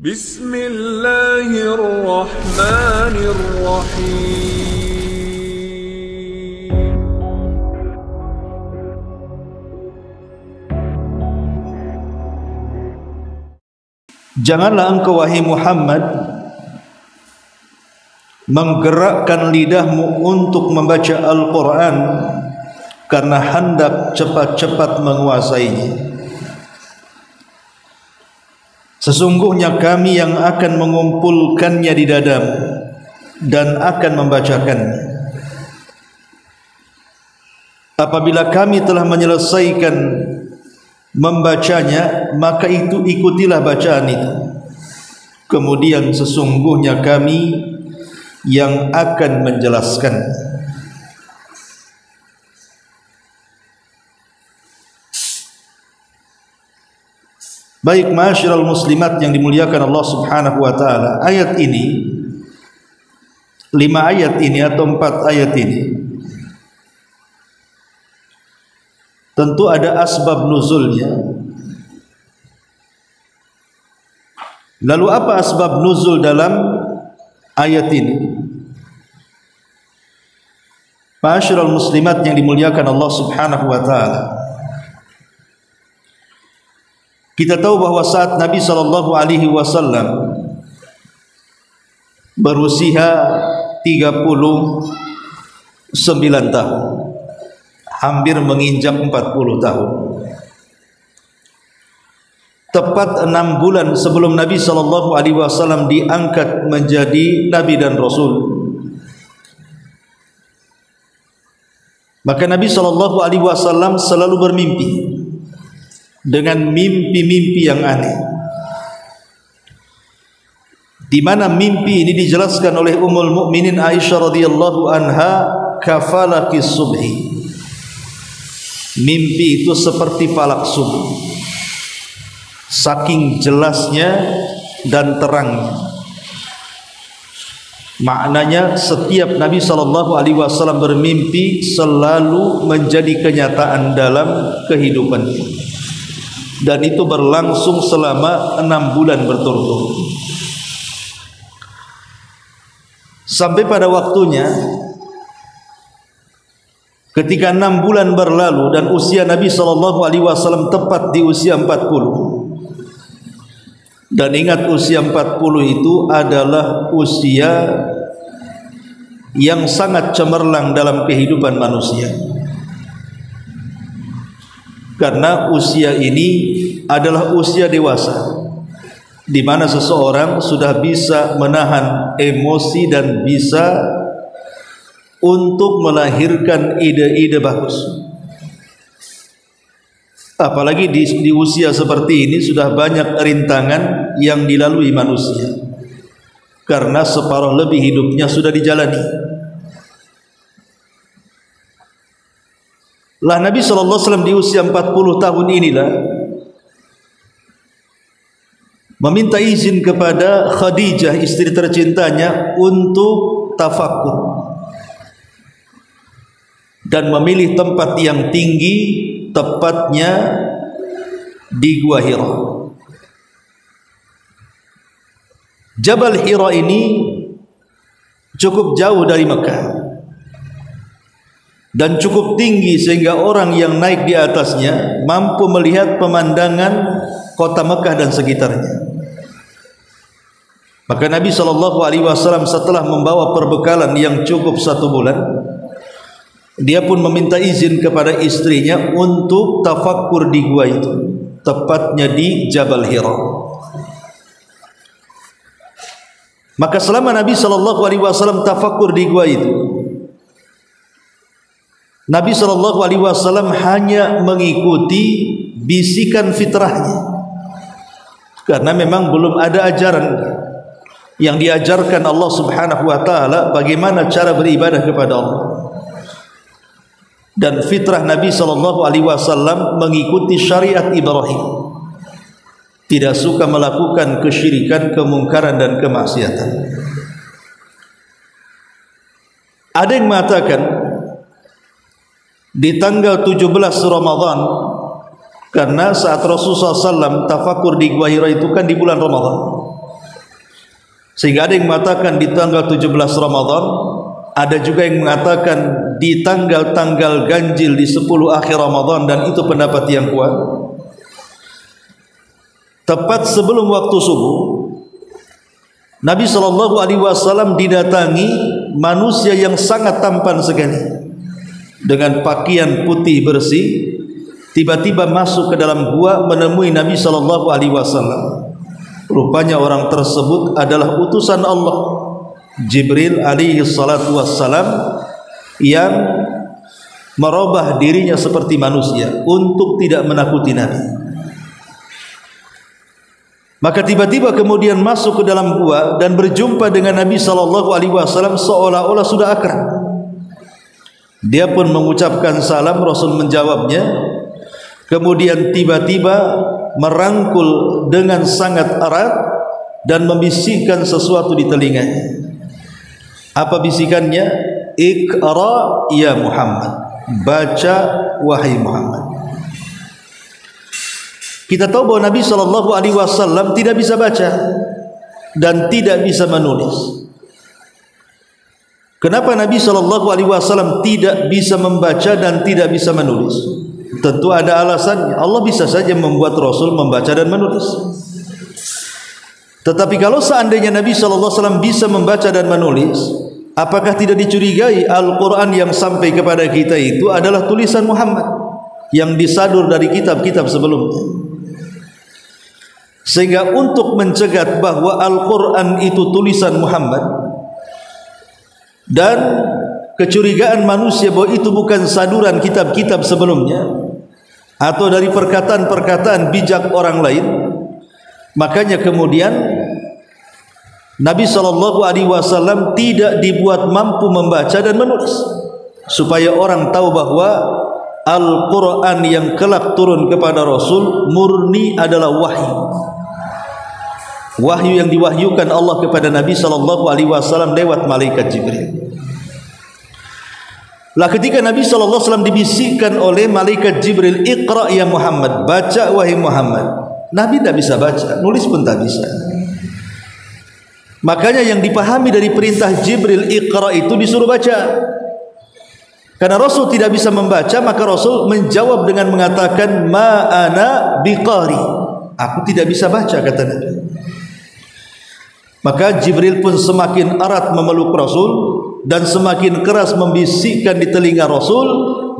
Bismillahirrahmanirrahim. Janganlah engkau wahai Muhammad menggerakkan lidahmu untuk membaca Al-Quran karena hendak cepat-cepat menguasainya. Sesungguhnya kami yang akan mengumpulkannya di dadamu dan akan membacakannya. Apabila kami telah menyelesaikan membacanya, maka itu ikutilah bacaan itu. Kemudian sesungguhnya kami yang akan menjelaskan. Baik ma'asyiral muslimat yang dimuliakan Allah Subhanahu wa taala, ayat ini 5 ayat ini atau 4 ayat ini tentu ada asbab nuzulnya. Lalu apa asbab nuzul dalam ayat ini? Ma'asyiral muslimat yang dimuliakan Allah Subhanahu wa taala, kita tahu bahwa saat Nabi sallallahu alaihi wasallam berusia 39 tahun, hampir menginjak 40 tahun. Tepat 6 bulan sebelum Nabi sallallahu alaihi wasallam diangkat menjadi nabi dan rasul, maka Nabi sallallahu alaihi wasallam selalu bermimpi dengan mimpi-mimpi yang aneh, di mana mimpi ini dijelaskan oleh Ummul Mukminin Aisyah radhiyallahu anha, kafalaki subhi. Mimpi itu seperti falak subuh, saking jelasnya dan terangnya. Maknanya setiap Nabi sallallahu alaihi wasallam bermimpi selalu menjadi kenyataan dalam kehidupannya, dan itu berlangsung selama 6 bulan berturut-turut. Sampai pada waktunya ketika 6 bulan berlalu dan usia Nabi sallallahu alaihi wasallam tepat di usia 40. Dan ingat, usia 40 itu adalah usia yang sangat cemerlang dalam kehidupan manusia. Karena usia ini adalah usia dewasa, di mana seseorang sudah bisa menahan emosi dan bisa untuk melahirkan ide-ide bagus. Apalagi di usia seperti ini sudah banyak rintangan yang dilalui manusia, karena separuh lebih hidupnya sudah dijalani. Lah Nabi sallallahu alaihi wasallam di usia 40 tahun inilah meminta izin kepada Khadijah, istri tercintanya, untuk tafakkur dan memilih tempat yang tinggi, tepatnya di Gua Hira. Jabal Hira ini cukup jauh dari Mekah dan cukup tinggi sehingga orang yang naik di atasnya mampu melihat pemandangan kota Mekah dan sekitarnya. Maka Nabi sallallahu alaihi wasallam setelah membawa perbekalan yang cukup 1 bulan, dia pun meminta izin kepada istrinya untuk tafakkur di gua itu, tepatnya di Jabal Hira. Maka selama Nabi sallallahu alaihi wasallam tafakkur di gua itu, Nabi sallallahu alaihi wasallam hanya mengikuti bisikan fitrahnya, karena memang belum ada ajaran yang diajarkan Allah Subhanahu wa taala bagaimana cara beribadah kepada Allah. Dan fitrah Nabi sallallahu alaihi wasallam mengikuti syariat Ibrahim, tidak suka melakukan kesyirikan, kemungkaran dan kemaksiatan. Ada yang mengatakan di tanggal 17 Ramadan, karena saat Rasulullah SAW tafakur di Gua Hira itu kan di bulan Ramadan. Sehingga ada yang mengatakan di tanggal 17 Ramadan, ada juga yang mengatakan di tanggal-tanggal ganjil di 10 akhir Ramadan, dan itu pendapat yang kuat. Tepat sebelum waktu subuh, Nabi SAW didatangi manusia yang sangat tampan sekali dengan pakaian putih bersih. Tiba-tiba masuk ke dalam gua menemui Nabi SAW. Rupanya orang tersebut adalah utusan Allah, Jibril alaihi salatu wassalam, yang merubah dirinya seperti manusia untuk tidak menakuti Nabi. Maka tiba-tiba kemudian masuk ke dalam gua dan berjumpa dengan Nabi SAW seolah-olah sudah akrab. Dia pun mengucapkan salam, Rasul menjawabnya. Kemudian tiba-tiba merangkul dengan sangat erat dan membisikkan sesuatu di telinganya. Apa bisikannya? Iqra ya Muhammad, baca wahai Muhammad. Kita tahu bahwa Nabi SAW tidak bisa baca dan tidak bisa menulis. Kenapa Nabi SAW tidak bisa membaca dan tidak bisa menulis? Tentu ada alasannya. Allah bisa saja membuat Rasul membaca dan menulis. Tetapi kalau seandainya Nabi SAW bisa membaca dan menulis, apakah tidak dicurigai Al-Quran yang sampai kepada kita itu adalah tulisan Muhammad yang disadur dari kitab-kitab sebelumnya? Sehingga untuk mencegat bahwa Al-Quran itu tulisan Muhammad dan kecurigaan manusia bahwa itu bukan saduran kitab-kitab sebelumnya atau dari perkataan-perkataan bijak orang lain, makanya kemudian Nabi SAW tidak dibuat mampu membaca dan menulis, supaya orang tahu bahwa Al-Quran yang kelak turun kepada Rasul murni adalah wahyu. Wahyu yang diwahyukan Allah kepada Nabi SAW lewat malaikat Jibril. Lah ketika Nabi SAW dibisikkan oleh malaikat Jibril, Iqra ya Muhammad, baca wahai Muhammad, Nabi tidak bisa baca, nulis pun tak bisa. Makanya yang dipahami dari perintah Jibril Iqra itu disuruh baca. Karena Rasul tidak bisa membaca, maka Rasul menjawab dengan mengatakan ma ana biqari, aku tidak bisa baca, kata Nabi. Maka Jibril pun semakin erat memeluk Rasul dan semakin keras membisikkan di telinga Rasul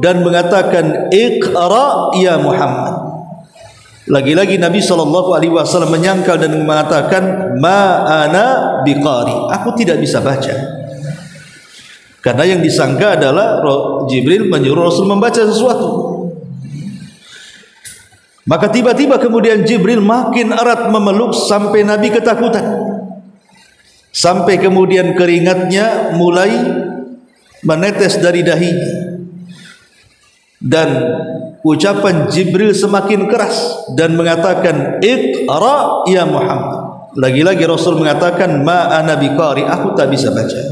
dan mengatakan Iqra ya Muhammad. Lagi-lagi Nabi SAW menyangkal dan mengatakan ma ana biqari, aku tidak bisa baca. Karena yang disangka adalah Jibril menyuruh Rasul membaca sesuatu. Maka tiba-tiba kemudian Jibril makin erat memeluk sampai Nabi ketakutan. Sampai kemudian keringatnya mulai menetes dari dahinya. Dan ucapan Jibril semakin keras dan mengatakan Iqra ya Muhammad. Lagi-lagi Rasul mengatakan ma ana biqari, aku tak bisa baca.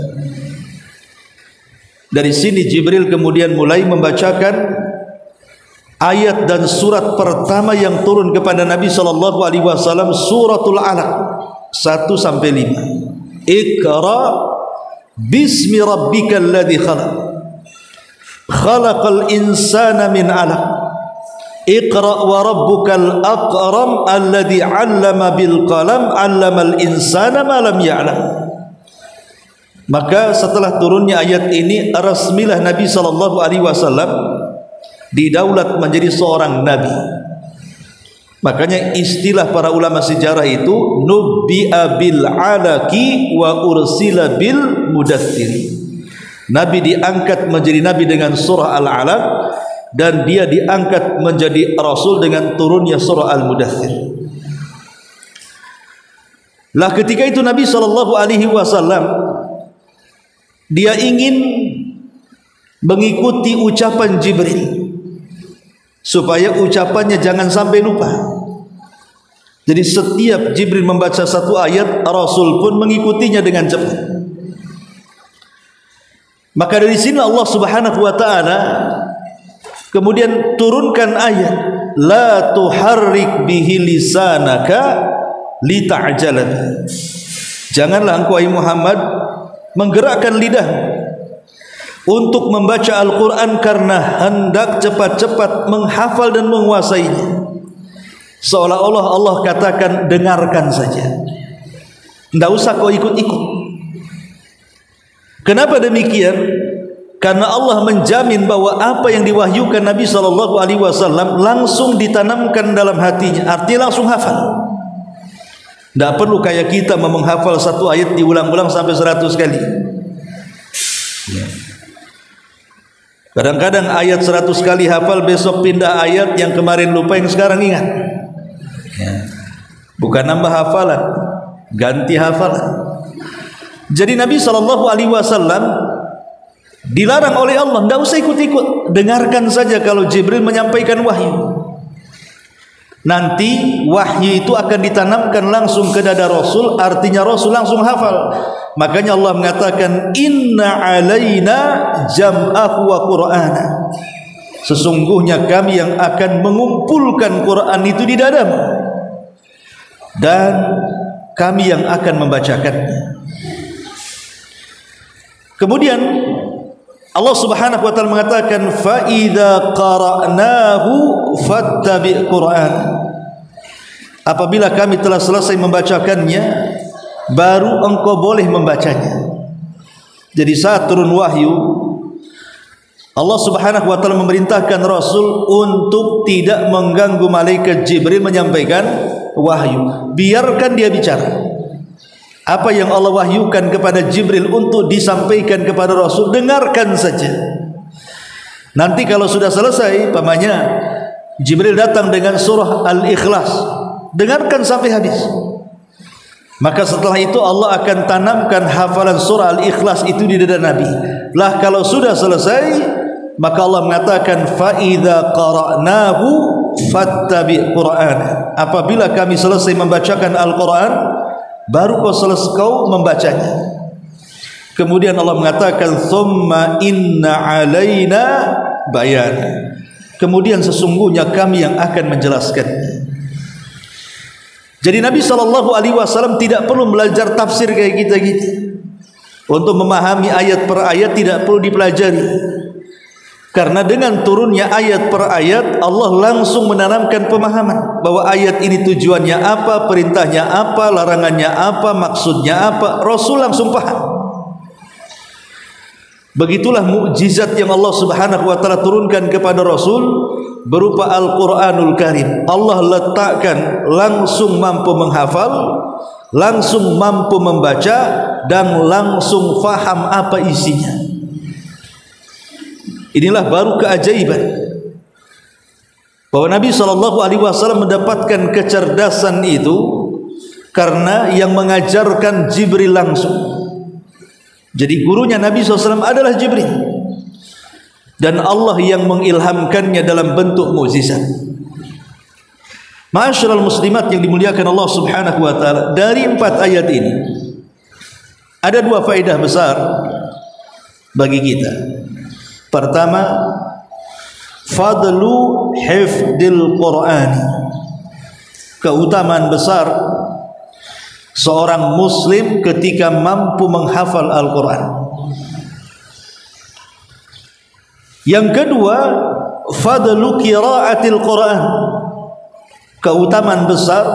Dari sini Jibril kemudian mulai membacakan ayat dan surat pertama yang turun kepada Nabi SAW, suratul Alaq 1 sampai 5. Iqra bismi rabbikal ladzi khalaq, khalaqal insana min 'alaq, Iqra wa rabbukal akram alladzi 'allama bil qalam 'allamal insana ma lam ya'lam. Maka setelah turunnya ayat ini, resmilah Nabi SAW didaulat menjadi seorang nabi. Makanya istilah para ulama sejarah itu nubbi'a bil alaqi wa ursila bil mudaththir. Nabi diangkat menjadi nabi dengan surah Al-Alaq, dan dia diangkat menjadi rasul dengan turunnya surah Al-Mudaththir. Lah ketika itu Nabi SAW dia ingin mengikuti ucapan Jibril supaya ucapannya jangan sampai lupa. Jadi setiap Jibril membaca satu ayat, Rasul pun mengikutinya dengan cepat. Maka dari sini Allah Subhanahu wa taala kemudian turunkan ayat la tuharrik bihi lisanaka lita'jala. Janganlah engkau Muhammad menggerakkan lidah untuk membaca Al-Quran karena hendak cepat-cepat menghafal dan menguasainya. Seolah-olah Allah katakan dengarkan saja, tidak usah kau ikut-ikut. Kenapa demikian? Karena Allah menjamin bahwa apa yang diwahyukan Nabi SAW langsung ditanamkan dalam hatinya, artinya langsung hafal. Tidak perlu kayak kita menghafal satu ayat diulang-ulang sampai 100 kali. Kadang-kadang ayat 100 kali hafal, besok pindah ayat, yang kemarin lupa, yang sekarang ingat. Bukan nambah hafalan, ganti hafalan. Jadi Nabi SAW dilarang oleh Allah, tidak usah ikut-ikut, dengarkan saja kalau Jibril menyampaikan wahyu. Nanti wahyu itu akan ditanamkan langsung ke dada Rasul, artinya Rasul langsung hafal. Makanya Allah mengatakan inna alaina jam'ahu wa qur'ana, sesungguhnya kami yang akan mengumpulkan Quran itu di dadamu dan kami yang akan membacakannya. Kemudian Allah Subhanahu wa taala mengatakan fa idza qara'nahu fattabi' Qur'an, apabila kami telah selesai membacakannya baru engkau boleh membacanya. Jadi saat turun wahyu, Allah Subhanahu wa taala memerintahkan Rasul untuk tidak mengganggu malaikat Jibril menyampaikan wahyu, biarkan dia bicara. Apa yang Allah wahyukan kepada Jibril untuk disampaikan kepada Rasul, dengarkan saja. Nanti kalau sudah selesai, pamannya Jibril datang dengan surah Al-Ikhlas, dengarkan sampai habis. Maka setelah itu Allah akan tanamkan hafalan surah Al-Ikhlas itu di dada Nabi. Lah kalau sudah selesai, maka Allah mengatakan fa idza qara'nahu fattabi' Qur'an, apabila kami selesai membacakan Al-Quran baru kau membacanya. Kemudian Allah mengatakan thumma inna alaina bayan, kemudian sesungguhnya kami yang akan menjelaskannya. Jadi Nabi SAW tidak perlu belajar tafsir kayak kita gitu. Untuk memahami ayat per ayat tidak perlu dipelajari, karena dengan turunnya ayat per ayat Allah langsung menanamkan pemahaman bahwa ayat ini tujuannya apa, perintahnya apa, larangannya apa, maksudnya apa. Rasul langsung paham. Begitulah mukjizat yang Allah Subhanahu wa taala turunkan kepada Rasul berupa Al-Qur'anul Karim. Allah letakkan langsung mampu menghafal, langsung mampu membaca, dan langsung faham apa isinya. Inilah baru keajaiban bahwa Nabi SAW mendapatkan kecerdasan itu karena yang mengajarkan Jibril langsung. Jadi gurunya Nabi SAW adalah Jibril, dan Allah yang mengilhamkannya dalam bentuk mukjizat. Ma'asyiral muslimat yang dimuliakan Allah Subhanahu wa taala, dari 4 ayat ini ada 2 faedah besar bagi kita. Pertama, fadlu hifdil Qur'ani, keutamaan besar seorang muslim ketika mampu menghafal Al-Quran. Yang kedua, fadlu qiraatil Quran, keutamaan besar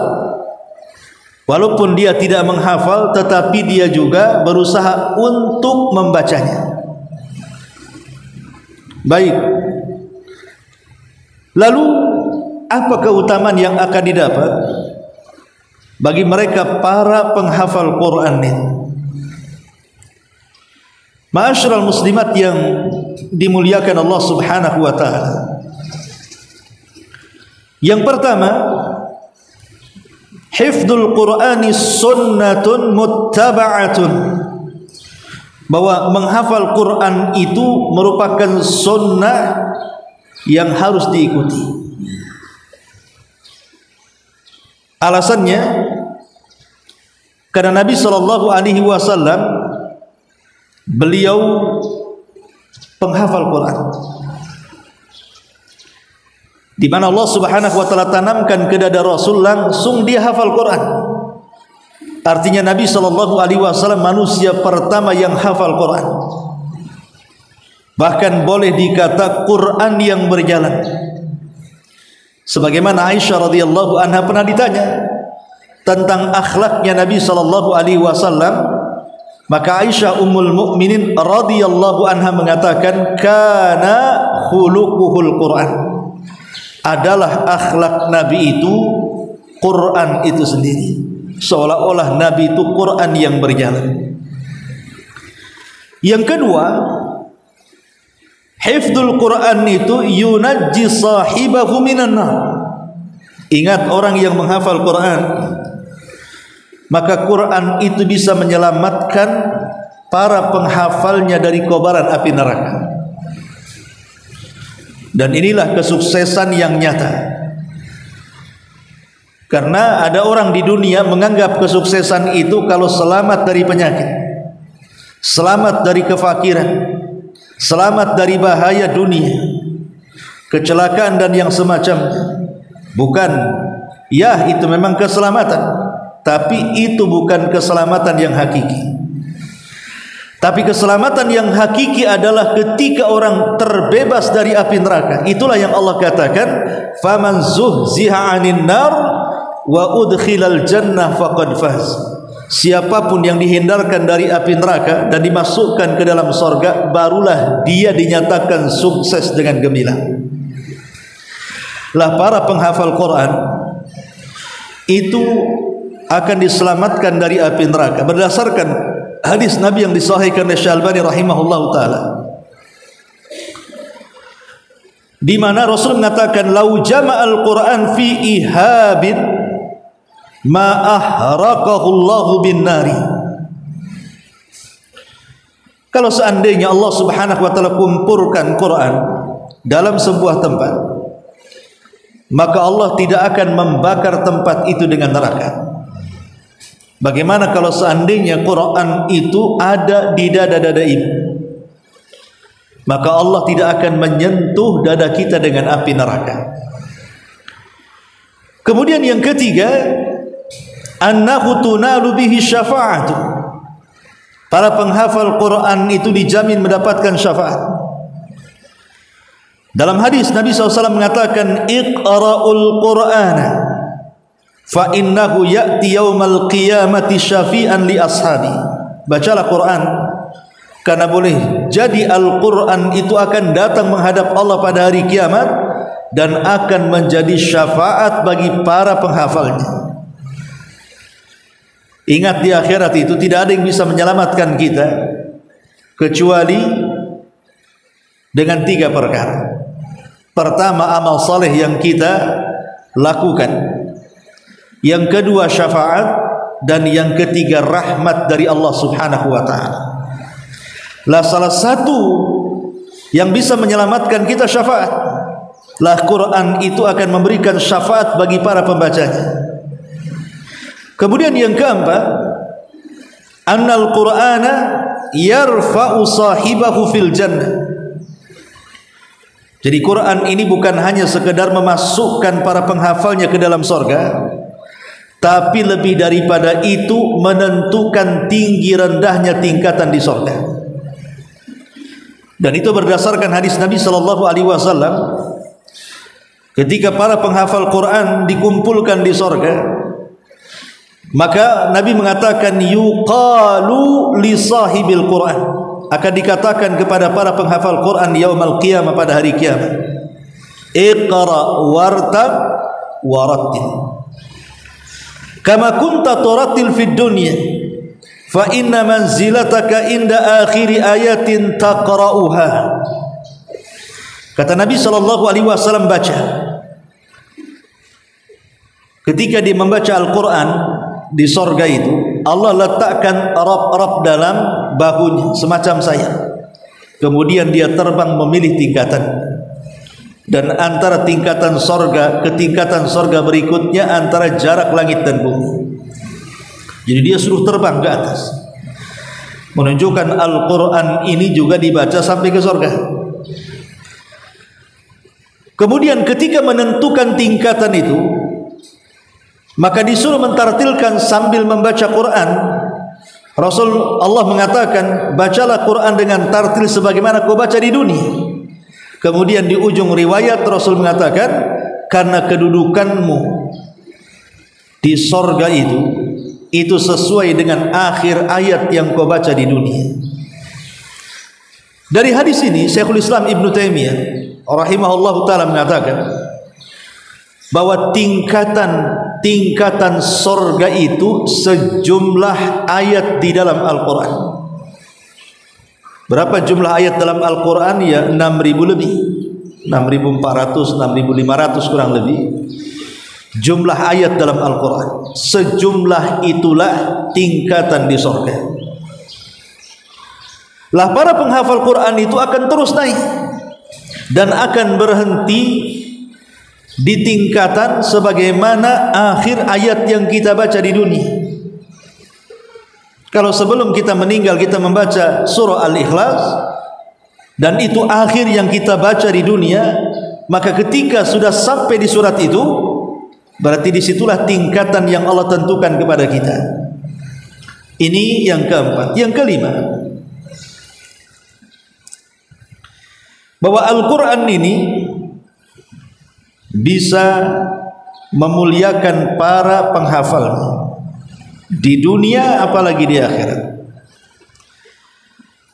walaupun dia tidak menghafal tetapi dia juga berusaha untuk membacanya. Baik, lalu apa keutamaan yang akan didapat bagi mereka para penghafal Quran ini? Ma'asyiral muslimat yang dimuliakan Allah Subhanahu wa taala, yang pertama, hifdzul Qur'ani sunnatun muttaba'atun, bahwa menghafal Quran itu merupakan sunnah yang harus diikuti. Alasannya karena Nabi SAW beliau penghafal Quran, di mana Allah Subhanahu wa taala tanamkan ke dada Rasul langsung dia hafal Quran. Artinya Nabi SAW manusia pertama yang hafal Quran. Bahkan boleh dikata Quran yang berjalan. Sebagaimana Aisyah radhiyallahu anha pernah ditanya tentang akhlaknya Nabi SAW, maka Aisyah ummul mukminin radhiyallahu anha mengatakan kana khuluquhul Quran. Adalah akhlak Nabi itu Quran itu sendiri. Seolah-olah Nabi itu Quran yang berjalan. Yang kedua, hifdzul Quran itu yunajji sahibahu minan nar. Ingat, orang yang menghafal Quran, maka Quran itu bisa menyelamatkan para penghafalnya dari kobaran api neraka. Dan inilah kesuksesan yang nyata. Karena ada orang di dunia menganggap kesuksesan itu kalau selamat dari penyakit, selamat dari kefakiran, selamat dari bahaya dunia, kecelakaan dan yang semacamnya. Bukan, ya itu memang keselamatan, tapi itu bukan keselamatan yang hakiki. Tapi keselamatan yang hakiki adalah ketika orang terbebas dari api neraka. Itulah yang Allah katakan, faman zuhziha 'anil nar wa udkhilal jannah faqad faz. Siapapun yang dihindarkan dari api neraka dan dimasukkan ke dalam sorga, barulah dia dinyatakan sukses dengan gemilang. Lah para penghafal Quran itu akan diselamatkan dari api neraka berdasarkan hadis Nabi yang disahihkan oleh Syalbani rahimahullahu taala, di mana Rasul mengatakan lau jama'al Quran fi ihabin ma ahraqahu Allahu bin nari. Kalau seandainya Allah Subhanahu wa taala kumpulkan Quran dalam sebuah tempat, maka Allah tidak akan membakar tempat itu dengan neraka. Bagaimana kalau seandainya Quran itu ada di dada-dada ibu? Maka Allah tidak akan menyentuh dada kita dengan api neraka. Kemudian yang ketiga, annahu tunalu bihi syafa'atu. Para penghafal Quran itu dijamin mendapatkan syafaat. Dalam hadis Nabi SAW mengatakan, iqra'ul Qur'ana fa innahu ya'ti yaumal qiyamati syafi'an li ashabi. Bacalah Quran, karena boleh jadi Al-Quran itu akan datang menghadap Allah pada hari kiamat dan akan menjadi syafaat bagi para penghafalnya. Ingat, di akhirat itu tidak ada yang bisa menyelamatkan kita kecuali dengan 3 perkara. Pertama, amal saleh yang kita lakukan. Yang kedua, syafaat. Dan yang ketiga, rahmat dari Allah Subhanahu wa ta'ala. Lah salah satu yang bisa menyelamatkan kita syafaat. Lah Quran itu akan memberikan syafaat bagi para pembacanya. Kemudian yang keempat, annal Qur'ana yarfa'u sahibahu fil jannah. Jadi Quran ini bukan hanya sekedar memasukkan para penghafalnya ke dalam sorga, tapi lebih daripada itu menentukan tinggi rendahnya tingkatan di sorga. Dan itu berdasarkan hadis Nabi SAW. Ketika para penghafal Quran dikumpulkan di sorga, maka Nabi mengatakan yuqalu li sahibil Quran, akan dikatakan kepada para penghafal Quran yaumal qiyamah, pada hari kiamat, iqra wartab warattil kama kunta turattil fid dunya fa inna manzilataka inda akhiri ayatin taqra'uha. Kata Nabi SAW, baca. Ketika dia membaca Al-Quran di sorga itu, Allah letakkan rab-rab dalam bahunya semacam sayap. Kemudian dia terbang memilih tingkatan, dan antara tingkatan sorga ke tingkatan sorga berikutnya antara jarak langit dan bumi. Jadi dia suruh terbang ke atas, menunjukkan Al-Quran ini juga dibaca sampai ke sorga. Kemudian ketika menentukan tingkatan itu, maka disuruh mentartilkan sambil membaca Quran. Rasul Allah mengatakan, bacalah Quran dengan tartil sebagaimana kau baca di dunia. Kemudian di ujung riwayat Rasul mengatakan, karena kedudukanmu di sorga itu sesuai dengan akhir ayat yang kau baca di dunia. Dari hadis ini Syekhul Islam Ibn Taimiyah rahimahullah ta'ala mengatakan bahwa tingkatan sorga itu sejumlah ayat di dalam Al-Quran. Berapa jumlah ayat dalam Al-Quran? Ya 6.000 lebih, 6.400, 6.500 kurang lebih jumlah ayat dalam Al-Quran. Sejumlah itulah tingkatan di sorga. Lah para penghafal Quran itu akan terus naik dan akan berhenti di tingkatan sebagaimana akhir ayat yang kita baca di dunia. Kalau sebelum kita meninggal kita membaca surah Al-Ikhlas dan itu akhir yang kita baca di dunia, maka ketika sudah sampai di surat itu, berarti disitulah tingkatan yang Allah tentukan kepada kita. Ini yang keempat. Yang kelima, bahwa Al-Quran ini bisa memuliakan para penghafal di dunia apalagi di akhirat.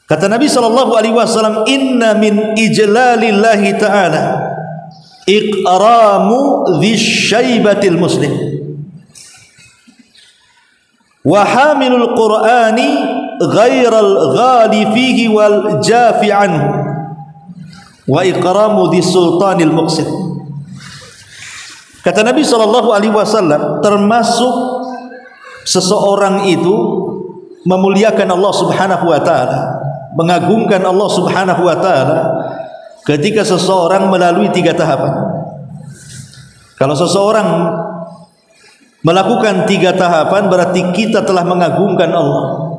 Kata Nabi SAW, inna min ijlalillahi ta'ala iqramu dhisyaibatil muslim wa hamilul qur'ani ghairal ghali fihi wal jafi anhu wa iqramu dhi sultanil muqsid. Kata Nabi SAW, termasuk seseorang itu memuliakan Allah Subhanahu wa ta'ala, mengagungkan Allah Subhanahu wa ta'ala ketika seseorang melalui 3 tahapan. Kalau seseorang melakukan 3 tahapan, berarti kita telah mengagungkan Allah.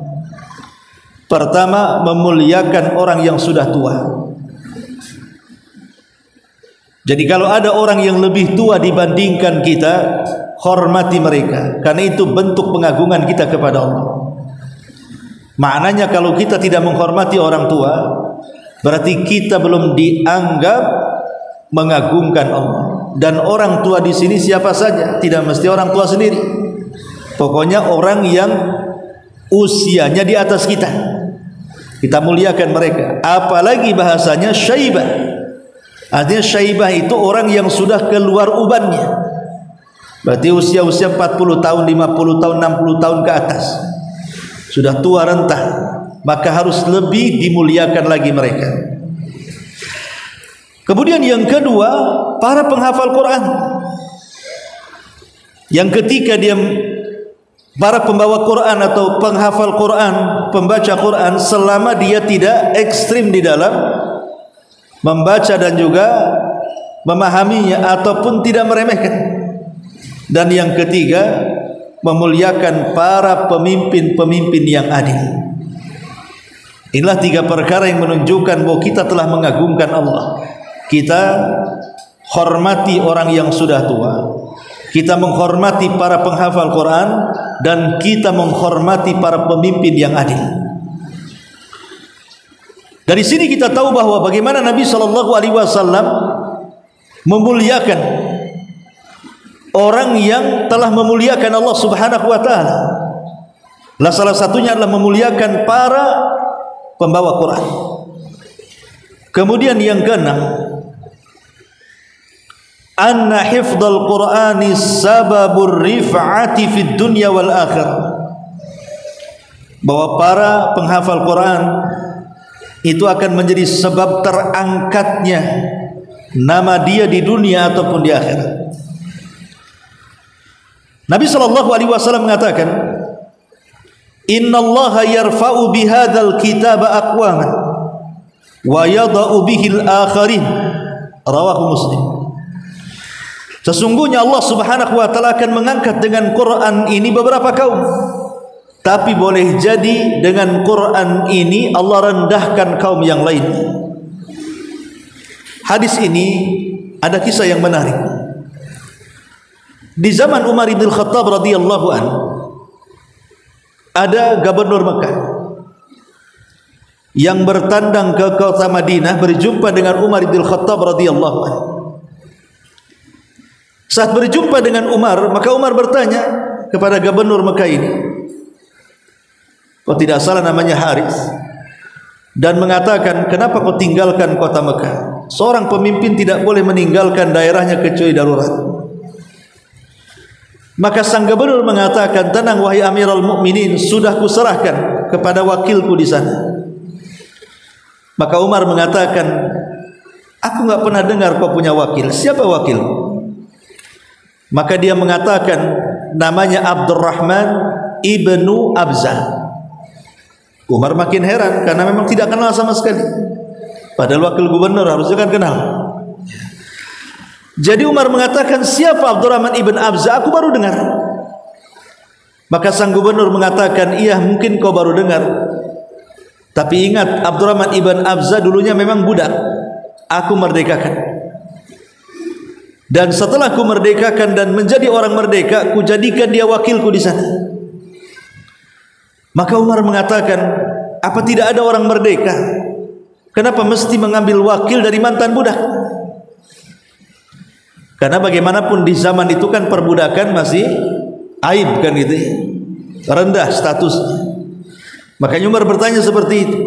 Pertama, memuliakan orang yang sudah tua. Jadi kalau ada orang yang lebih tua dibandingkan kita, hormati mereka, karena itu bentuk pengagungan kita kepada Allah. Maknanya kalau kita tidak menghormati orang tua, berarti kita belum dianggap mengagungkan Allah. Dan orang tua di sini siapa saja, tidak mesti orang tua sendiri. Pokoknya orang yang usianya di atas kita, kita muliakan mereka. Apalagi bahasanya syaibah. Artinya syaibah itu orang yang sudah keluar ubannya, berarti usia-usia 40 tahun, 50 tahun, 60 tahun ke atas, sudah tua renta, maka harus lebih dimuliakan lagi mereka. Kemudian yang kedua, para penghafal Quran, yang ketika dia para pembawa Quran atau penghafal Quran, pembaca Quran, selama dia tidak ekstrim di dalam membaca dan juga memahaminya ataupun tidak meremehkan. Dan yang ketiga, memuliakan para pemimpin-pemimpin yang adil. Inilah 3 perkara yang menunjukkan bahwa kita telah mengagungkan Allah. Kita hormati orang yang sudah tua, kita menghormati para penghafal Quran, dan kita menghormati para pemimpin yang adil. Dari sini kita tahu bahwa bagaimana Nabi SAW memuliakan orang yang telah memuliakan Allah Subhanahu wa ta'ala. Salah satunya adalah memuliakan para pembawa Quran. Kemudian yang keenam, anna hifdzal Qur'ani sababur rif'ati fid dunya wal akhirah. Bahwa para penghafal Quran itu akan menjadi sebab terangkatnya nama dia di dunia ataupun di akhirat. Nabi SAW mengatakan, innallaha yarfa'u bihadzal kitaba aqwaman wa yada'u bihil akharin, rawahu Muslim. Sesungguhnya Allah Subhanahu wa ta'ala akan mengangkat dengan Quran ini beberapa kaum, tapi boleh jadi dengan Quran ini Allah rendahkan kaum yang lain. Hadis ini ada kisah yang menarik. Di zaman Umar bin Khattab radhiyallahu an, ada gubernur Mekah yang bertandang ke kota Madinah berjumpa dengan Umar bin Khattab radhiyallahu an. Saat berjumpa dengan Umar, maka Umar bertanya kepada gubernur Mekah ini, kau tidak salah namanya Haris, dan mengatakan, kenapa kau tinggalkan kota Mekah? Seorang pemimpin tidak boleh meninggalkan daerahnya kecuali darurat. Maka sang gubernur mengatakan, tenang wahai Amirul Mukminin, sudah kuserahkan kepada wakilku di sana. Maka Umar mengatakan, aku enggak pernah dengar kau punya wakil. Siapa wakil? Maka dia mengatakan, namanya Abdurrahman ibnu Abza. Umar makin heran karena memang tidak kenal sama sekali. Padahal wakil gubernur harusnya kan kenal. Jadi Umar mengatakan, siapa Abdurrahman ibn Abza? Aku baru dengar. Maka sang gubernur mengatakan, iya mungkin kau baru dengar, tapi ingat Abdurrahman ibn Abza dulunya memang budak. Aku merdekakan, dan setelah aku merdekakan dan menjadi orang merdeka, aku jadikan dia wakilku di sana. Maka Umar mengatakan, apa tidak ada orang merdeka? Kenapa mesti mengambil wakil dari mantan budak? Karena bagaimanapun di zaman itu kan perbudakan masih aib kan gitu, rendah statusnya. Makanya Umar bertanya seperti itu.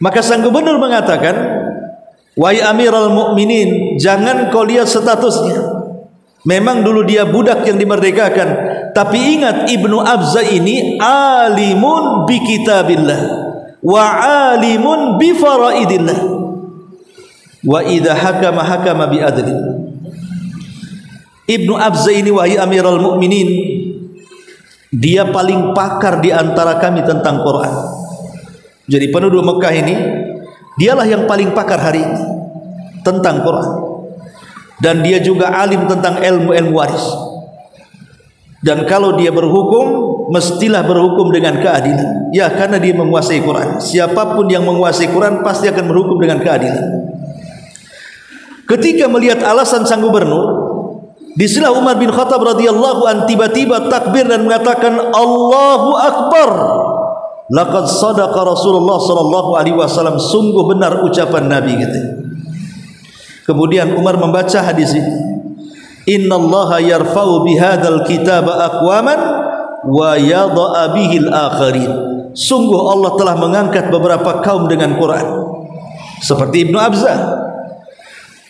Maka sang gubernur mengatakan, wahai Amirul Mukminin, jangan kau lihat statusnya. Memang dulu dia budak yang dimerdekakan, tapi ingat Ibnu Abza ini alimun bi kitabillah wa alimun bi faraidillah wa idza hakama bi adli. Ibnu Abza ini wahai Amirul Mukminin, dia paling pakar di antara kami tentang Quran. Jadi penduduk Mekah ini, dialah yang paling pakar hari ini tentang Quran. Dan dia juga alim tentang ilmu waris. Dan kalau dia berhukum, mestilah berhukum dengan keadilan. Ya, karena dia menguasai Quran. Siapapun yang menguasai Quran pasti akan berhukum dengan keadilan. Ketika melihat alasan sang gubernur, disinilah Umar bin Khattab radhiyallahu an tiba-tiba takbir dan mengatakan, Allahu Akbar. Laqad sadaqa Rasulullah sallallahu alaihi wasallam, sungguh benar ucapan Nabi gitu. Kemudian Umar membaca hadis ini, innallaha yarfa'u bihadzal kitaba aqwaman wa yadha'a bihil akharin. Sungguh Allah telah mengangkat beberapa kaum dengan Quran. Seperti Ibnu Abza,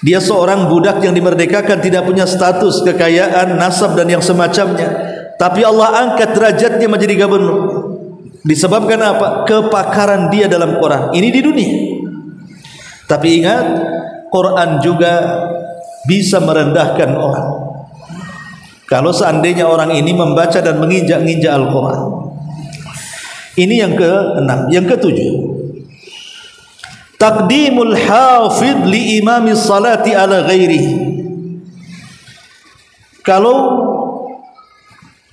dia seorang budak yang dimerdekakan, tidak punya status, kekayaan, nasab dan yang semacamnya, tapi Allah angkat derajatnya menjadi gubernur. Disebabkan apa? Kepakaran dia dalam Quran. Ini di dunia. Tapi ingat, Quran juga bisa merendahkan orang. Kalau seandainya orang ini membaca dan menginjak-injak Al-Quran. Ini yang ke-6. Yang ke-7, taqdimul hafidh li imami salati ala ghairi. Kalau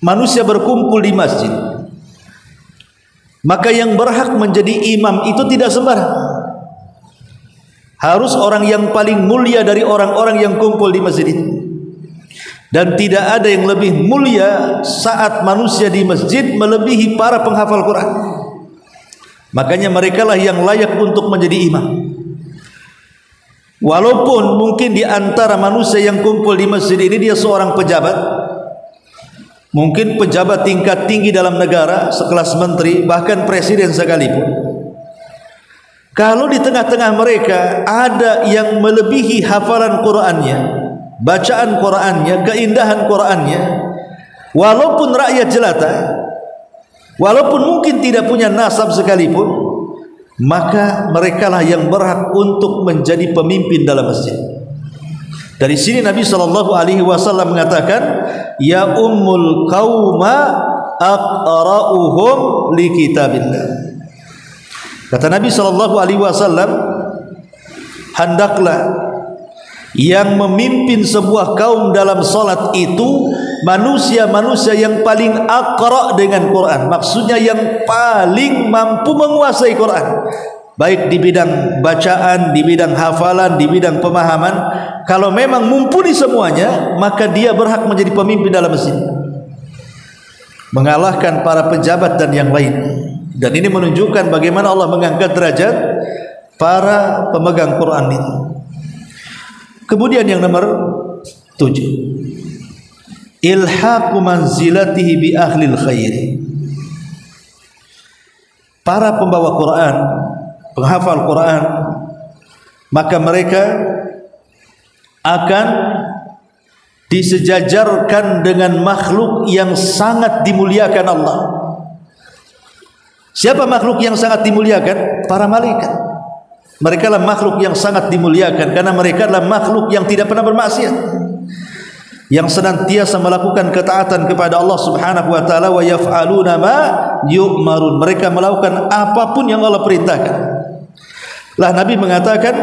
manusia berkumpul di masjid, maka yang berhak menjadi imam itu tidak sembarang. Harus orang yang paling mulia dari orang-orang yang kumpul di masjid itu. Dan tidak ada yang lebih mulia saat manusia di masjid melebihi para penghafal Quran. Makanya merekalah yang layak untuk menjadi imam. Walaupun mungkin di antara manusia yang kumpul di masjid ini dia seorang pejabat, mungkin pejabat tingkat tinggi dalam negara, sekelas menteri, bahkan presiden sekalipun. Kalau di tengah-tengah mereka ada yang melebihi hafalan Qurannya, bacaan Qurannya, keindahan Qurannya, walaupun rakyat jelata, walaupun mungkin tidak punya nasab sekalipun, maka merekalah yang berhak untuk menjadi pemimpin dalam masjid. Dari sini Nabi SAW mengatakan, ya ummul qauma aqra'uhum li kitabillah. Kata Nabi SAW, hendaklah yang memimpin sebuah kaum dalam salat itu manusia-manusia yang paling aqra' dengan Quran. Maksudnya yang paling mampu menguasai Quran. baik di bidang bacaan, di bidang hafalan, di bidang pemahaman. Kalau memang mumpuni semuanya, maka dia berhak menjadi pemimpin dalam masjid, mengalahkan para pejabat dan yang lain. Dan ini menunjukkan bagaimana Allah mengangkat derajat para pemegang Quran itu. Kemudian yang nomor 7, ilhaqu manzilatihi bi ahlil khairi. Para pembawa Quran, penghafal Quran, maka mereka akan disejajarkan dengan makhluk yang sangat dimuliakan Allah. Siapa makhluk yang sangat dimuliakan? Para malaikat. Mereka adalah makhluk yang sangat dimuliakan karena mereka adalah makhluk yang tidak pernah bermaksiat, yang senantiasa melakukan ketaatan kepada Allah Subhanahu wa taala. Wa yaf'aluna ma yu'marun. Mereka melakukan apapun yang Allah perintahkan. Lah Nabi mengatakan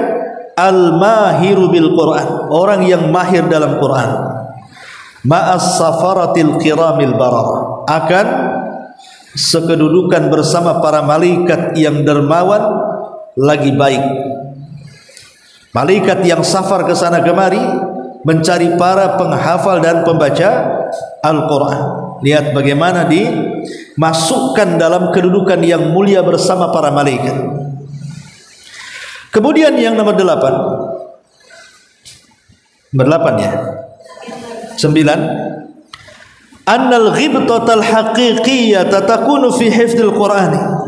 al-mahiru bil Quran, orang yang mahir dalam Quran, ma'as safaratil kiramil barar, akan sekedudukan bersama para malaikat yang dermawan lagi baik. Malaikat yang safar ke sana kemari mencari para penghafal dan pembaca Al-Quran. Lihat bagaimana dimasukkan dalam kedudukan yang mulia bersama para malaikat. Kemudian yang nomor 8 ya, 9, annal ghibtatal haqiqiyyata takunu fi hifdzil Qur'ani,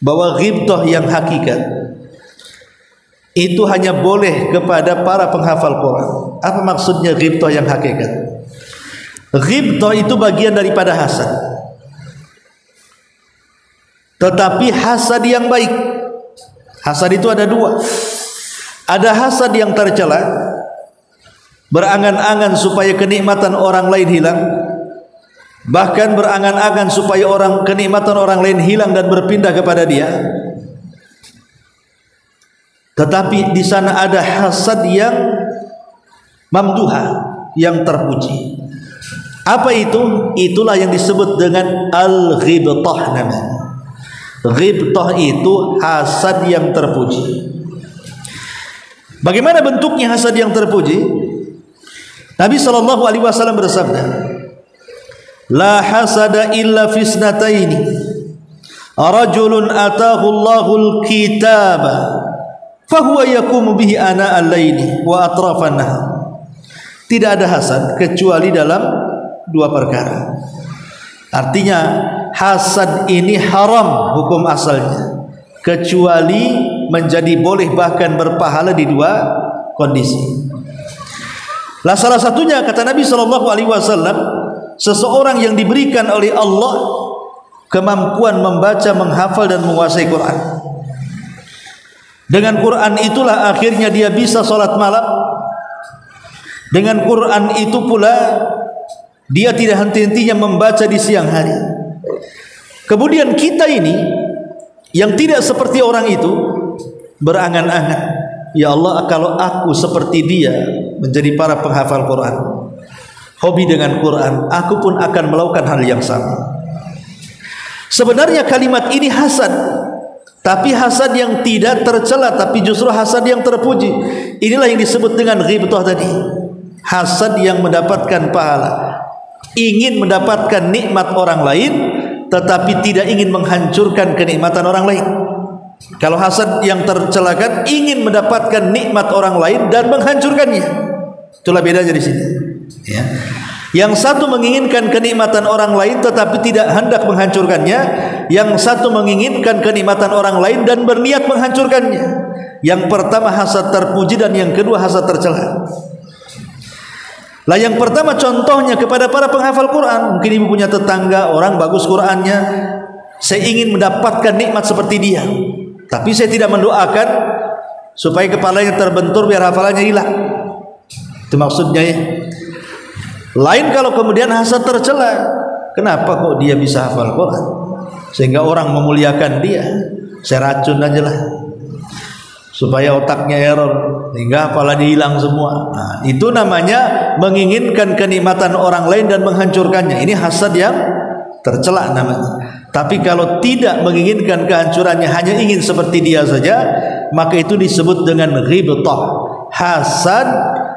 bahwa ghibtah yang hakikat itu hanya boleh kepada para penghafal Quran. Apa maksudnya ghibtah yang hakikat? Ghibtah itu bagian daripada hasad, tetapi hasad yang baik. Hasad itu ada dua. Ada hasad yang tercela, berangan-angan supaya kenikmatan orang lain hilang, bahkan berangan-angan supaya kenikmatan orang lain hilang dan berpindah kepada dia. Tetapi di sana ada hasad yang mamduha, yang terpuji. Apa itu? Itulah yang disebut dengan al-ghibtah namanya. Ghibtah itu hasad yang terpuji. Bagaimana bentuknya hasad yang terpuji? Nabi SAW bersabda, la hasada illa fisnataini, rajulun atahu Allahul kitaba fahuwa yakumu bihi ana al-laili wa atrafan nahar. Tidak ada hasad kecuali dalam dua perkara. Artinya hasad ini haram hukum asalnya, kecuali menjadi boleh bahkan berpahala di dua kondisi. Lah salah satunya kata Nabi SAW, seseorang yang diberikan oleh Allah kemampuan membaca, menghafal dan menguasai Quran. Dengan Quran itulah akhirnya dia bisa sholat malam. Dengan Quran itu pula dia tidak henti-hentinya membaca di siang hari. Kemudian kita ini yang tidak seperti orang itu berangan-angan, ya Allah, kalau aku seperti dia menjadi para penghafal Quran, hobi dengan Quran, aku pun akan melakukan hal yang sama. Sebenarnya kalimat ini hasad, tapi hasad yang tidak tercela, tapi justru hasad yang terpuji. Inilah yang disebut dengan ghibtah tadi. Hasad yang mendapatkan pahala, ingin mendapatkan nikmat orang lain tetapi tidak ingin menghancurkan kenikmatan orang lain. Kalau hasad yang tercelakan ingin mendapatkan nikmat orang lain dan menghancurkannya. Itulah bedanya di sini, ya. Yang satu menginginkan kenikmatan orang lain tetapi tidak hendak menghancurkannya, yang satu menginginkan kenikmatan orang lain dan berniat menghancurkannya. Yang pertama hasad terpuji dan yang kedua hasad tercela. Lah yang pertama contohnya kepada para penghafal Quran. Mungkin ibu punya tetangga orang bagus Qurannya, saya ingin mendapatkan nikmat seperti dia, tapi saya tidak mendoakan supaya kepalanya terbentur biar hafalannya hilang. Itu maksudnya, ya. Lain kalau kemudian hasad tercela, kenapa kok dia bisa hafal Quran sehingga orang memuliakan dia, saya racun aja lah supaya otaknya error hingga hafalannya hilang semua. Nah, itu namanya menginginkan kenikmatan orang lain dan menghancurkannya. Ini hasad yang tercela namanya. Tapi kalau tidak menginginkan kehancurannya, hanya ingin seperti dia saja, maka itu disebut dengan ghibthah, hasad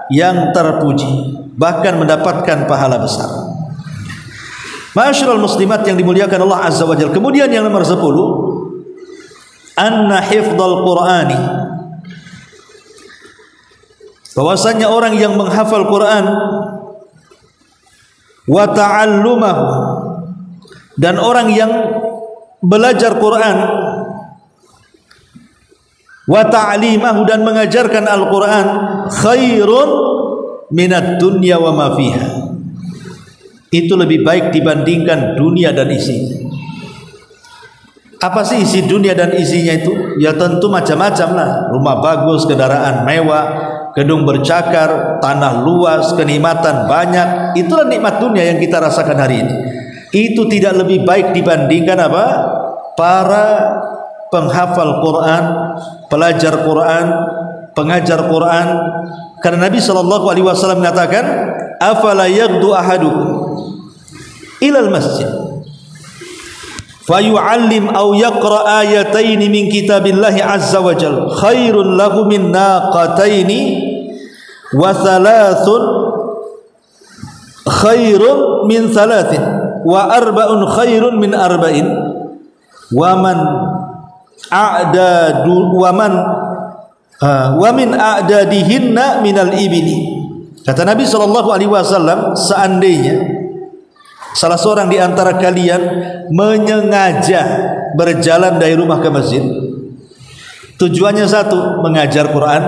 yang terpuji, bahkan mendapatkan pahala besar. Ma'asyiral muslimat yang dimuliakan Allah Azza wa Jalla. Kemudian yang nomor 10, anna hifdzal Qur'ani, bahwasanya orang yang menghafal Quran, wa ta'allumahu, dan orang yang belajar Quran, wa ta'limahu, dan mengajarkan Al-Quran, khairun minad dunya wa ma fiha, itu lebih baik dibandingkan dunia dan isinya. Apa sih isi dunia dan isinya itu? Ya tentu macam-macam lah. Rumah bagus, kendaraan mewah, gedung bercakar, tanah luas, kenikmatan banyak. Itulah nikmat dunia yang kita rasakan hari ini. Itu tidak lebih baik dibandingkan apa? Para penghafal Quran, pelajar Quran, pengajar Quran. Karena Nabi SAW mengatakan, afala yaghdu ahadukum ilal masjid fayu'allim aw yaqra ayataini min kitabillahi azza wa jalla khairun lahu min naqataini wa thalathun khairun min thalathin wa arba'un khairun min arba'in wa man a'dadu wa min a'dadihinna minal ibili. Kata Nabi SAW, seandainya salah seorang di antara kalian menyengaja berjalan dari rumah ke masjid, tujuannya satu, mengajar Quran,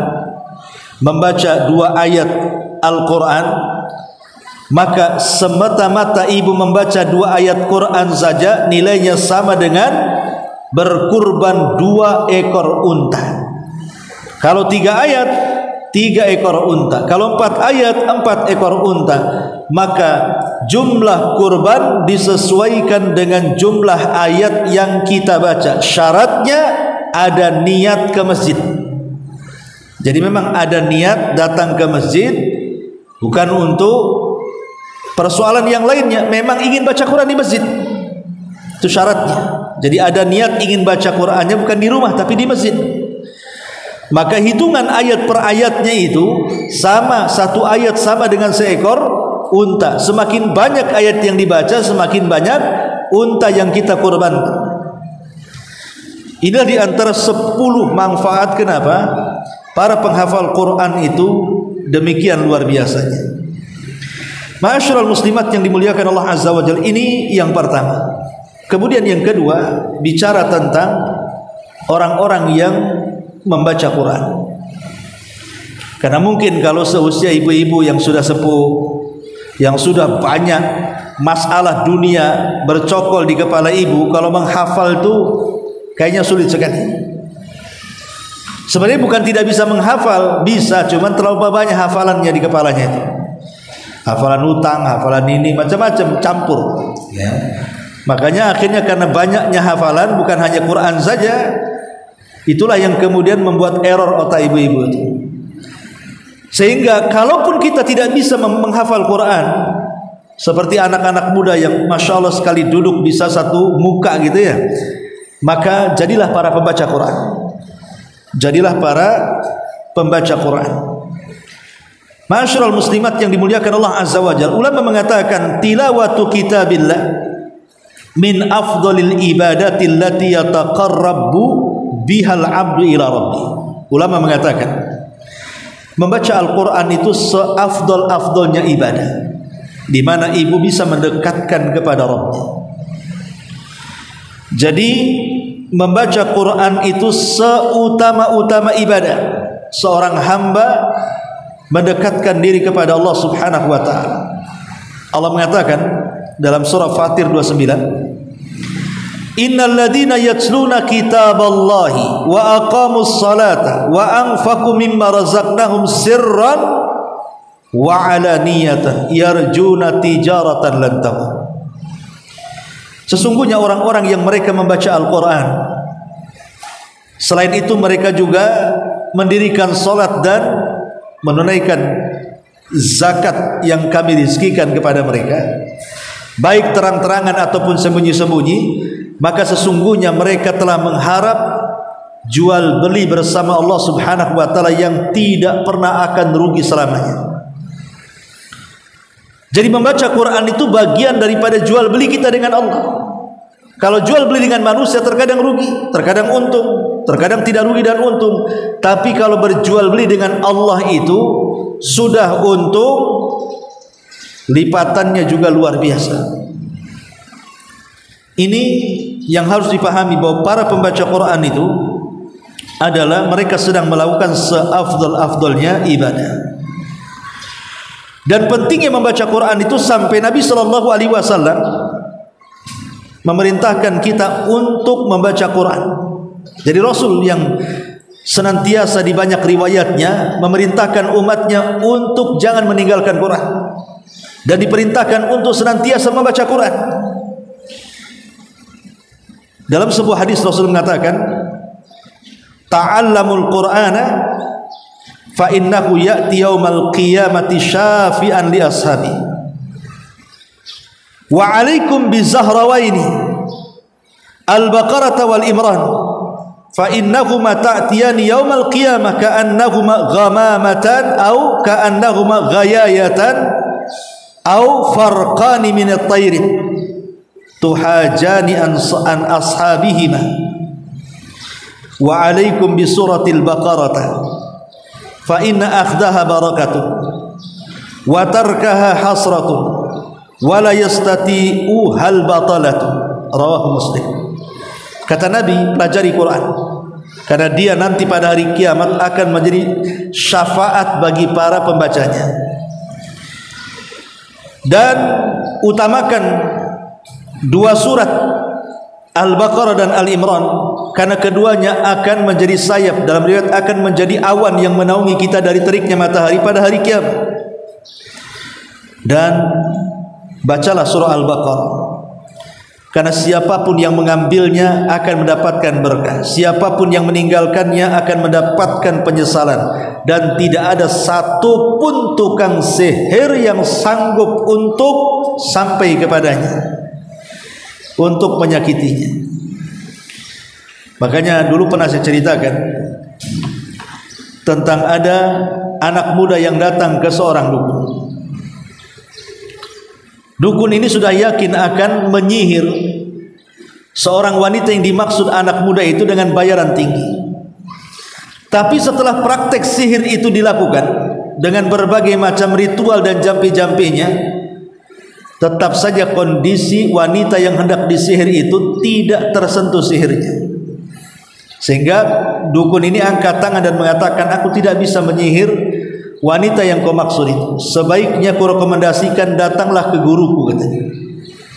membaca 2 ayat Al-Quran, maka semata-mata ibu membaca 2 ayat Quran saja nilainya sama dengan berkurban 2 ekor unta. Kalau 3 ayat, 3 ekor unta. Kalau 4 ayat, 4 ekor unta. Maka jumlah kurban disesuaikan dengan jumlah ayat yang kita baca. Syaratnya ada niat ke masjid. Jadi memang ada niat datang ke masjid, bukan untuk persoalan yang lainnya. Memang ingin baca Quran di masjid, itu syaratnya. Jadi ada niat ingin baca Qurannya bukan di rumah tapi di masjid. Maka hitungan ayat per ayatnya itu sama, 1 ayat sama dengan seekor unta. Semakin banyak ayat yang dibaca, semakin banyak unta yang kita kurbankan. Ini di antara 10 manfaat kenapa para penghafal Quran itu demikian luar biasanya. Ma'asyiral muslimat yang dimuliakan Allah Azza wa Jalla, ini yang pertama. Kemudian yang kedua, bicara tentang orang-orang yang membaca Quran. Karena mungkin kalau seusia ibu-ibu yang sudah sepuh, yang sudah banyak masalah dunia bercokol di kepala ibu, kalau menghafal itu kayaknya sulit sekali. Sebenarnya bukan tidak bisa menghafal, bisa, cuman terlalu banyak hafalannya di kepalanya itu. Hafalan utang, hafalan ini, macam-macam campur ya. Makanya akhirnya karena banyaknya hafalan, bukan hanya Quran saja, itulah yang kemudian membuat error otak ibu-ibu itu. Sehingga kalaupun kita tidak bisa menghafal Quran, seperti anak-anak muda yang Masya Allah sekali duduk bisa satu muka gitu ya, maka jadilah para pembaca Quran. Jadilah para pembaca Quran. Ma'asyiral muslimat yang dimuliakan Allah Azza wa Jalla, ulama mengatakan tilawatu kitabillah min afdalil ibadati allati yataqarrabu bihal abdu ila rabbi. Ulama mengatakan membaca Al-Quran itu seafdal-afdalnya ibadah, di mana ibu bisa mendekatkan kepada Rabbnya. Jadi membaca Quran itu seutama-utama ibadah. Seorang hamba mendekatkan diri kepada Allah Subhanahu wa ta'ala. Allah mengatakan dalam surah Fatir 29, innal ladina yatluna kitaballahi wa aqamus salata wa anfaqu mimma razaqnahum sirran wa alaniyatan yarjuna tijaratan lan tabur. Sesungguhnya orang-orang yang mereka membaca Al-Quran, selain itu mereka juga mendirikan salat dan menunaikan zakat yang kami rizkikan kepada mereka. baik terang-terangan ataupun sembunyi-sembunyi, maka sesungguhnya mereka telah mengharap jual beli bersama Allah Subhanahu wa taala yang tidak pernah akan rugi selamanya. Jadi membaca Quran itu bagian daripada jual beli kita dengan Allah. Kalau jual beli dengan manusia terkadang rugi, terkadang untung, terkadang tidak rugi dan untung. Tapi kalau berjual beli dengan Allah itu sudah untung, lipatannya juga luar biasa. Ini yang harus dipahami, bahwa para pembaca Quran itu adalah mereka sedang melakukan seafdal-afdalnya ibadah. Dan pentingnya membaca Quran itu sampai Nabi sallallahu alaihi wasallam memerintahkan kita untuk membaca Quran. Jadi Rasul yang senantiasa di banyak riwayatnya memerintahkan umatnya untuk jangan meninggalkan Quran, dan diperintahkan untuk senantiasa membaca Quran. Dalam sebuah hadis Rasul mengatakan, ta'allamul Qur'ana fa innahu ya'ti yaumal qiyamati syafi'an li ashabi wa 'alaikum bizahrawaini al-baqarah wal imran fa innahuma ta'tiyani yaumal qiyamah ka'annahuma ghamamatan aw ka'annahuma ghayayatan aw farqani min at-tayr tuhajani an ashabihima wa 'alaikum bi suratil baqarah fa inna akhdaha barakatuh wa tarkaha hasratuh wa la yastati'u hal batalatuh. Rawahu Muslim. Kata Nabi, pelajari Quran, karena dia nanti pada hari kiamat akan menjadi syafaat bagi para pembacanya. Dan utamakan dua surat Al-Baqarah dan Al-Imran, karena keduanya akan menjadi sayap, dalam riwayat akan menjadi awan yang menaungi kita dari teriknya matahari pada hari kiamat. Dan bacalah surah Al-Baqarah, karena siapapun yang mengambilnya akan mendapatkan berkah, siapapun yang meninggalkannya akan mendapatkan penyesalan, dan tidak ada satu pun tukang sihir yang sanggup untuk sampai kepadanya untuk menyakitinya. Makanya dulu pernah saya ceritakan tentang ada anak muda yang datang ke seorang dukun. Dukun ini sudah yakin akan menyihir seorang wanita yang dimaksud anak muda itu dengan bayaran tinggi. Tapi setelah praktek sihir itu dilakukan dengan berbagai macam ritual dan jampi-jampinya, tetap saja kondisi wanita yang hendak disihir itu tidak tersentuh sihirnya. Sehingga dukun ini angkat tangan dan mengatakan, aku tidak bisa menyihir wanita yang kau maksud itu. Sebaiknya kau rekomendasikan datanglah ke guruku, katanya.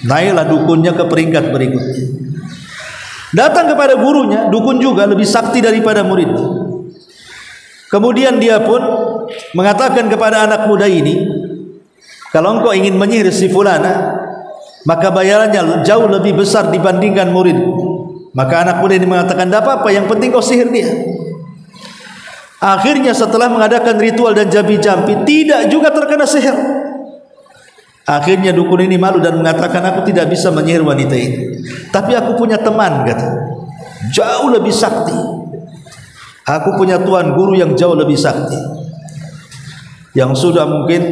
Naiklah dukunnya ke peringkat berikutnya. Datang kepada gurunya, dukun juga lebih sakti daripada muridnya. Kemudian dia pun mengatakan kepada anak muda ini, kalau engkau ingin menyihir si fulana, maka bayarannya jauh lebih besar dibandingkan murid. Maka anak muda ini mengatakan, tidak apa-apa, yang penting kau sihir dia. Akhirnya setelah mengadakan ritual dan jampi-jampi, tidak juga terkena sihir. Akhirnya dukun ini malu dan mengatakan, aku tidak bisa menyihir wanita ini, tapi aku punya teman, kata, jauh lebih sakti. Aku punya tuan guru yang jauh lebih sakti, yang sudah mungkin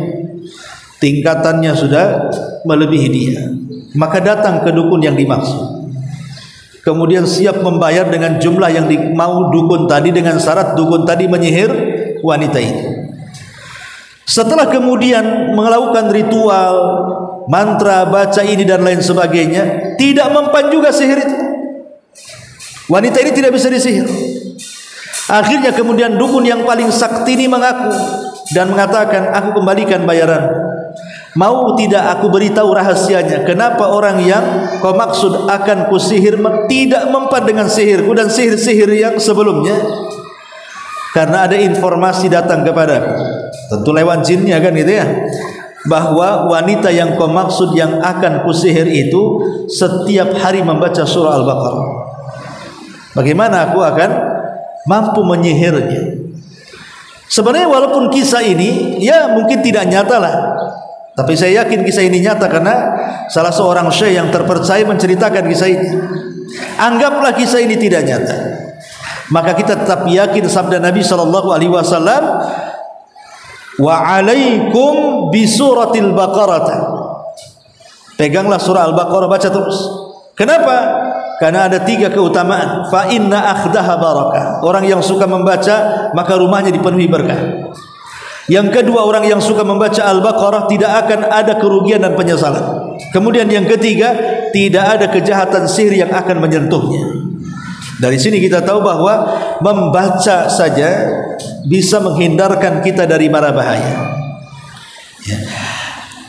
tingkatannya sudah melebihi dia. Maka datang ke dukun yang dimaksud, kemudian siap membayar dengan jumlah yang mau dukun tadi, dengan syarat dukun tadi menyihir wanita itu. Setelah kemudian melakukan ritual, mantra, baca ini dan lain sebagainya, tidak mempan juga sihir itu. Wanita ini tidak bisa disihir. Akhirnya kemudian dukun yang paling sakti ini mengaku dan mengatakan, aku kembalikan bayaran. Mau tidak aku beritahu rahasianya, kenapa orang yang kau maksud akan kusihir tidak mempan dengan sihirku dan sihir-sihir yang sebelumnya? Karena ada informasi datang kepadaku, tentu lewat jinnya kan gitu ya, bahwa wanita yang kau maksud yang akan kusihir itu setiap hari membaca surah Al-Baqarah. Bagaimana aku akan mampu menyihirnya? Sebenarnya walaupun kisah ini ya mungkin tidak nyata lah, Tapi saya yakin kisah ini nyata karena salah seorang syekh yang terpercaya menceritakan kisah ini. Anggaplah kisah ini tidak nyata, maka kita tetap yakin sabda Nabi sallallahu alaihi wasallam, wa alaikum bi suratil Baqarah. Peganglah surah Al-Baqarah, baca terus. Kenapa? Karena ada 3 keutamaan. Fa inna akhdaha barakah. Orang yang suka membaca maka rumahnya dipenuhi berkah. Yang kedua, orang yang suka membaca Al-Baqarah tidak akan ada kerugian dan penyesalan. Kemudian yang ketiga, tidak ada kejahatan sihir yang akan menyentuhnya. Dari sini kita tahu bahwa membaca saja bisa menghindarkan kita dari mara bahaya. Ya.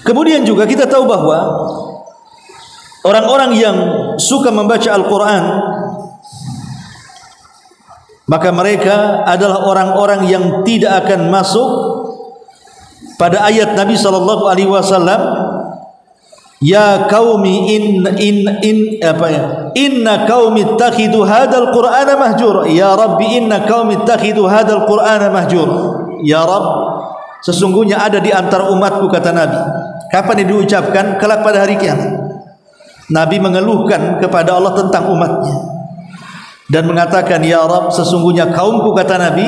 Kemudian juga kita tahu bahwa orang-orang yang suka membaca Al-Quran, maka mereka adalah orang-orang yang tidak akan masuk pada ayat Nabi sallallahu alaihi wasallam, ya qaumi inna qaumi ittakhidu hadzal qur'ana mahjura. Ya rabbi inna qaumi ittakhidu hadzal qur'ana mahjura. Ya Rabb, sesungguhnya ada di antara umatku, kata Nabi. Kapan ini diucapkan? Kelak pada hari kiamat. Nabi mengeluhkan kepada Allah tentang umatnya dan mengatakan, ya Rabb, sesungguhnya kaumku, kata Nabi,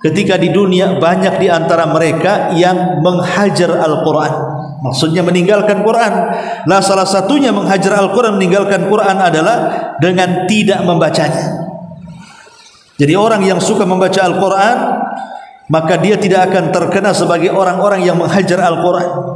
ketika di dunia banyak di antara mereka yang menghajar Al-Quran, maksudnya meninggalkan Quran. Lah salah satunya menghajar Al-Quran, meninggalkan Quran adalah dengan tidak membacanya. Jadi orang yang suka membaca Al-Quran, maka dia tidak akan terkena sebagai orang-orang yang menghajar Al-Quran.